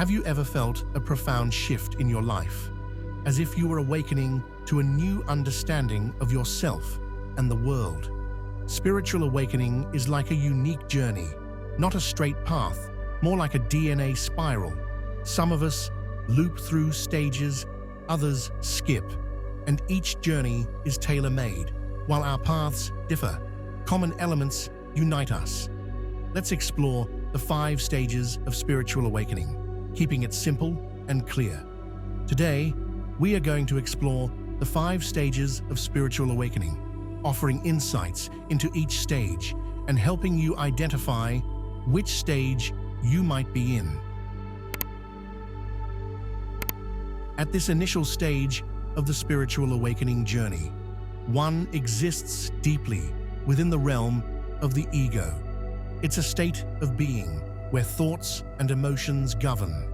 Have you ever felt a profound shift in your life, as if you were awakening to a new understanding of yourself and the world? Spiritual awakening is like a unique journey, not a straight path, more like a DNA spiral. Some of us loop through stages, others skip, and each journey is tailor-made. While our paths differ, common elements unite us. Let's explore the 5 stages of spiritual awakening, keeping it simple and clear. Today, we are going to explore the 5 stages of spiritual awakening, offering insights into each stage and helping you identify which stage you might be in. At this initial stage of the spiritual awakening journey, one exists deeply within the realm of the ego. It's a state of being where thoughts and emotions govern.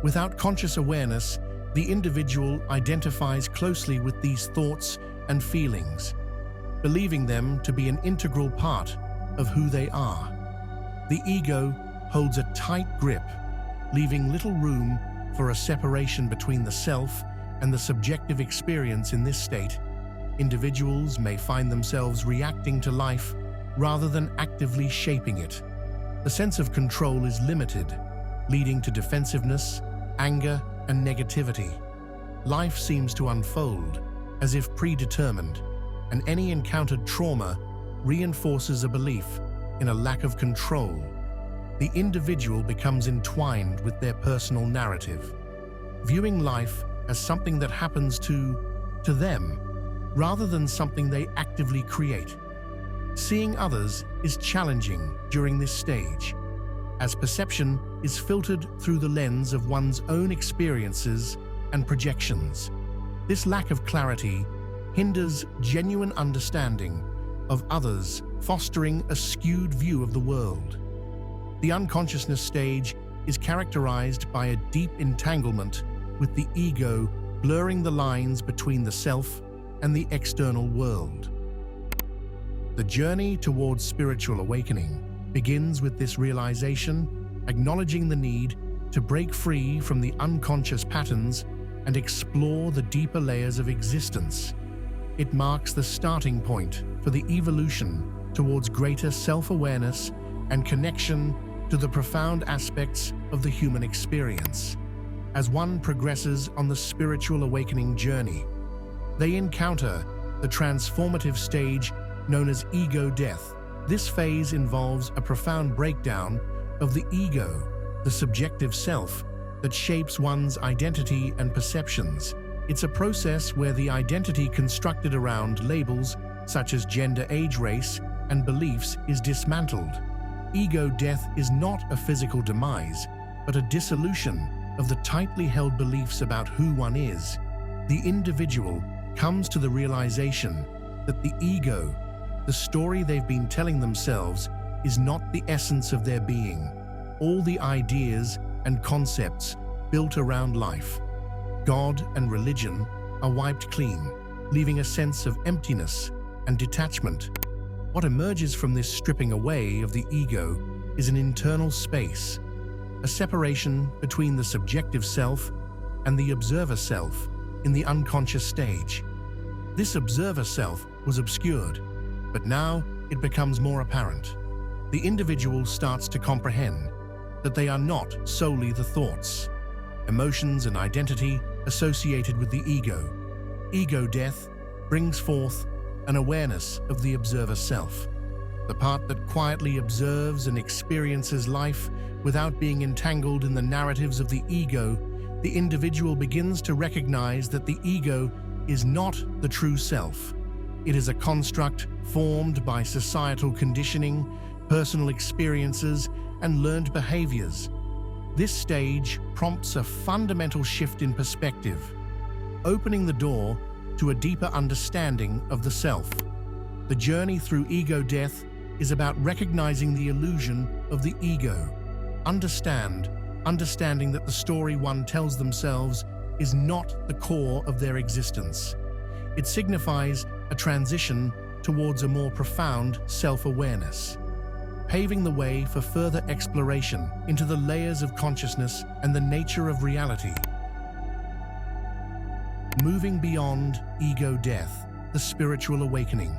Without conscious awareness, the individual identifies closely with these thoughts and feelings, believing them to be an integral part of who they are. The ego holds a tight grip, leaving little room for a separation between the self and the subjective experience. In this state, individuals may find themselves reacting to life rather than actively shaping it. The sense of control is limited, leading to defensiveness, anger, and negativity. Life seems to unfold as if predetermined, and any encountered trauma reinforces a belief in a lack of control. The individual becomes entwined with their personal narrative, viewing life as something that happens to them, rather than something they actively create. Seeing others is challenging during this stage, as perception is filtered through the lens of one's own experiences and projections. This lack of clarity hinders genuine understanding of others, fostering a skewed view of the world. The unconsciousness stage is characterized by a deep entanglement with the ego, blurring the lines between the self and the external world. The journey towards spiritual awakening begins with this realization, acknowledging the need to break free from the unconscious patterns and explore the deeper layers of existence. It marks the starting point for the evolution towards greater self-awareness and connection to the profound aspects of the human experience. As one progresses on the spiritual awakening journey, they encounter the transformative stage known as ego death. This phase involves a profound breakdown of the ego, the subjective self that shapes one's identity and perceptions. It's a process where the identity constructed around labels such as gender, age, race, and beliefs is dismantled. Ego death is not a physical demise, but a dissolution of the tightly held beliefs about who one is. The individual comes to the realization that the ego, the story they've been telling themselves, is not the essence of their being. All the ideas and concepts built around life, God and religion, are wiped clean, leaving a sense of emptiness and detachment. What emerges from this stripping away of the ego is an internal space, a separation between the subjective self and the observer self in the unconscious stage. This observer self was obscured, but now it becomes more apparent. The individual starts to comprehend that they are not solely the thoughts, emotions, and identity associated with the ego. Ego death brings forth an awareness of the observer self, the part that quietly observes and experiences life without being entangled in the narratives of the ego. The individual begins to recognize that the ego is not the true self. It is a construct formed by societal conditioning, personal experiences, and learned behaviors. This stage prompts a fundamental shift in perspective, opening the door to a deeper understanding of the self. The journey through ego death is about recognizing the illusion of the ego, understanding that the story one tells themselves is not the core of their existence. It signifies a transition towards a more profound self-awareness. paving the way for further exploration into the layers of consciousness and the nature of reality. Moving beyond ego death, the spiritual awakening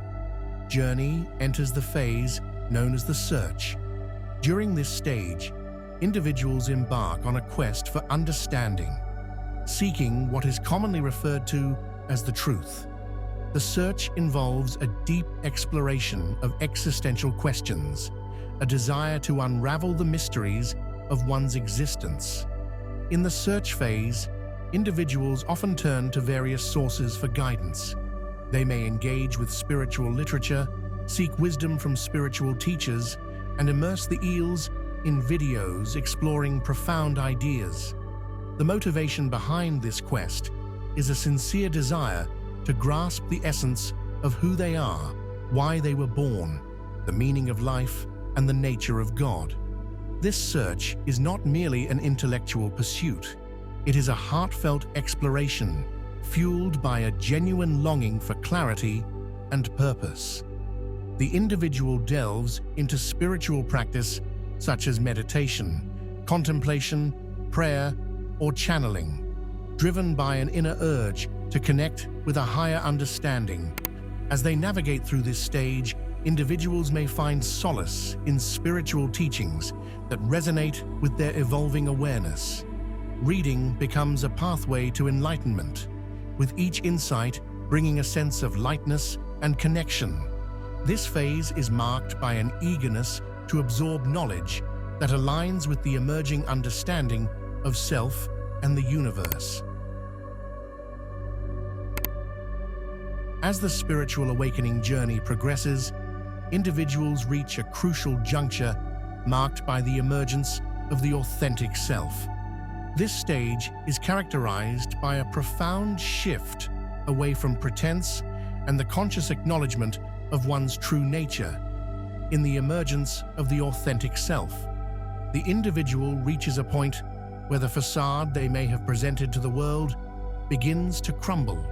journey enters the phase known as the search. During this stage, individuals embark on a quest for understanding, seeking what is commonly referred to as the truth. The search involves a deep exploration of existential questions, a desire to unravel the mysteries of one's existence. In the search phase, individuals often turn to various sources for guidance. They may engage with spiritual literature, seek wisdom from spiritual teachers, and immerse the eels in videos exploring profound ideas. The motivation behind this quest is a sincere desire to grasp the essence of who they are, why they were born, the meaning of life, and the nature of God. This search is not merely an intellectual pursuit. It is a heartfelt exploration, fueled by a genuine longing for clarity and purpose. The individual delves into spiritual practice such as meditation, contemplation, prayer, or channeling, driven by an inner urge to connect with a higher understanding. As they navigate through this stage, individuals may find solace in spiritual teachings that resonate with their evolving awareness. Reading becomes a pathway to enlightenment, with each insight bringing a sense of lightness and connection. This phase is marked by an eagerness to absorb knowledge that aligns with the emerging understanding of self and the universe. As the spiritual awakening journey progresses, individuals reach a crucial juncture marked by the emergence of the authentic self. This stage is characterized by a profound shift away from pretense and the conscious acknowledgement of one's true nature. In the emergence of the authentic self, the individual reaches a point where the facade they may have presented to the world begins to crumble.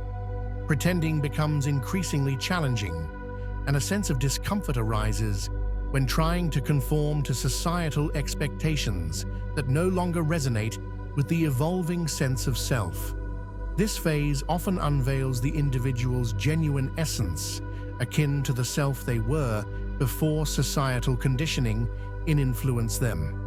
Pretending becomes increasingly challenging, and a sense of discomfort arises when trying to conform to societal expectations that no longer resonate with the evolving sense of self. This phase often unveils the individual's genuine essence, akin to the self they were before societal conditioning influenced them.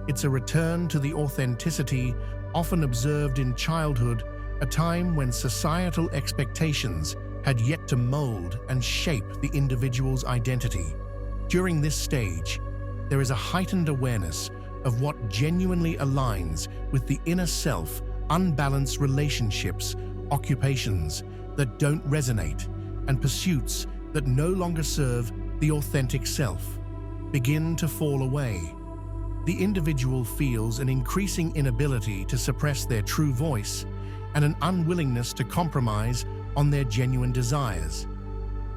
It's a return to the authenticity often observed in childhood, a time when societal expectations had yet to mold and shape the individual's identity. During this stage, there is a heightened awareness of what genuinely aligns with the inner self, unbalanced relationships, occupations that don't resonate, and pursuits that no longer serve the authentic self begin to fall away. The individual feels an increasing inability to suppress their true voice and an unwillingness to compromise on their genuine desires.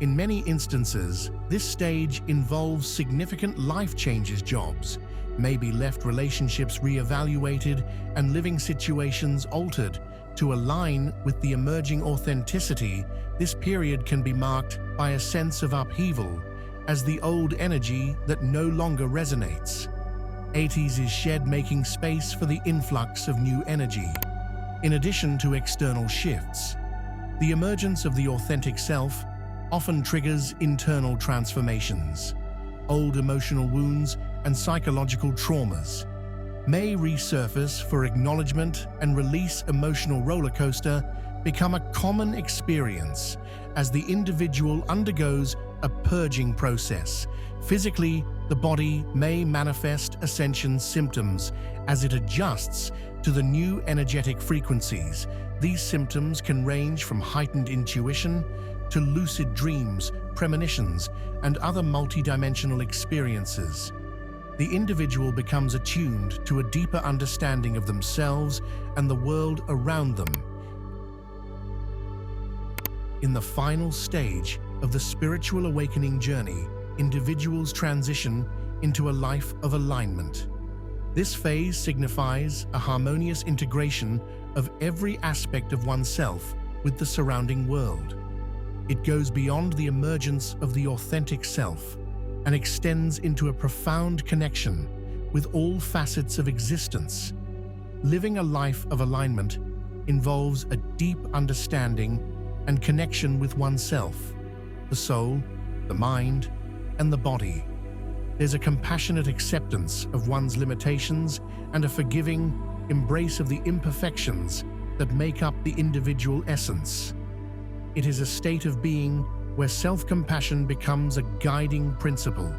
In many instances, this stage involves significant life changes. Jobs may be left, relationships reevaluated, and living situations altered to align with the emerging authenticity. This period can be marked by a sense of upheaval, as the old energy that no longer resonates. 80s is shed, making space for the influx of new energy. In addition to external shifts, the emergence of the authentic self often triggers internal transformations. Old emotional wounds and psychological traumas may resurface for acknowledgement, and release. Emotional roller coaster become a common experience as the individual undergoes a purging process. Physically, the body may manifest ascension symptoms as it adjusts to the new energetic frequencies. These symptoms can range from heightened intuition to lucid dreams, premonitions, and other multidimensional experiences. The individual becomes attuned to a deeper understanding of themselves and the world around them. In the final stage of the spiritual awakening journey, individuals transition into a life of alignment. This phase signifies a harmonious integration of every aspect of oneself with the surrounding world. It goes beyond the emergence of the authentic self and extends into a profound connection with all facets of existence. Living a life of alignment involves a deep understanding and connection with oneself, the soul, the mind, and the body. There's a compassionate acceptance of one's limitations and a forgiving embrace of the imperfections that make up the individual essence. It is a state of being where self-compassion becomes a guiding principle.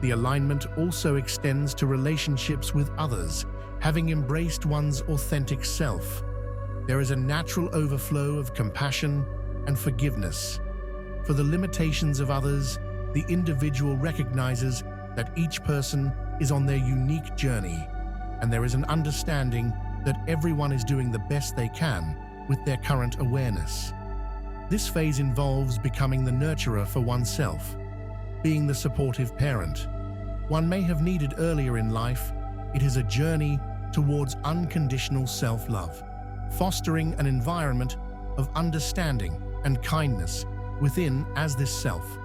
The alignment also extends to relationships with others, having embraced one's authentic self. There is a natural overflow of compassion and forgiveness. For the limitations of others, the individual recognizes that each person is on their unique journey, and there is an understanding that everyone is doing the best they can with their current awareness. This phase involves becoming the nurturer for oneself, being the supportive parent one may have needed earlier in life. It is a journey towards unconditional self-love, fostering an environment of understanding and kindness within as this self.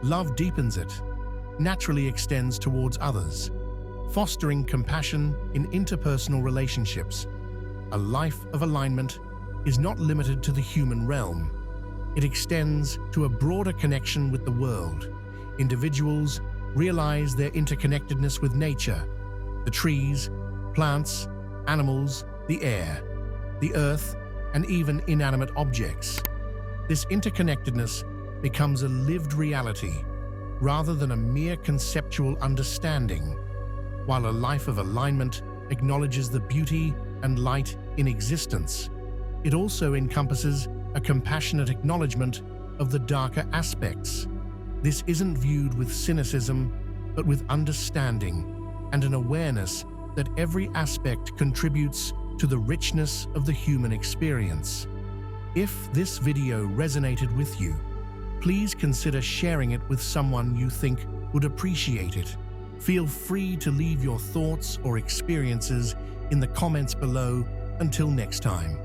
Love deepens it, naturally extends towards others, fostering compassion in interpersonal relationships. A life of alignment is not limited to the human realm. It extends to a broader connection with the world. Individuals realize their interconnectedness with nature, the trees, plants, animals, the air, the earth, and even inanimate objects. This interconnectedness becomes a lived reality rather than a mere conceptual understanding. While a life of alignment acknowledges the beauty and light in existence, it also encompasses a compassionate acknowledgement of the darker aspects. This isn't viewed with cynicism, but with understanding and an awareness that every aspect contributes to the richness of the human experience. If this video resonated with you, please consider sharing it with someone you think would appreciate it. Feel free to leave your thoughts or experiences in the comments below. Until next time.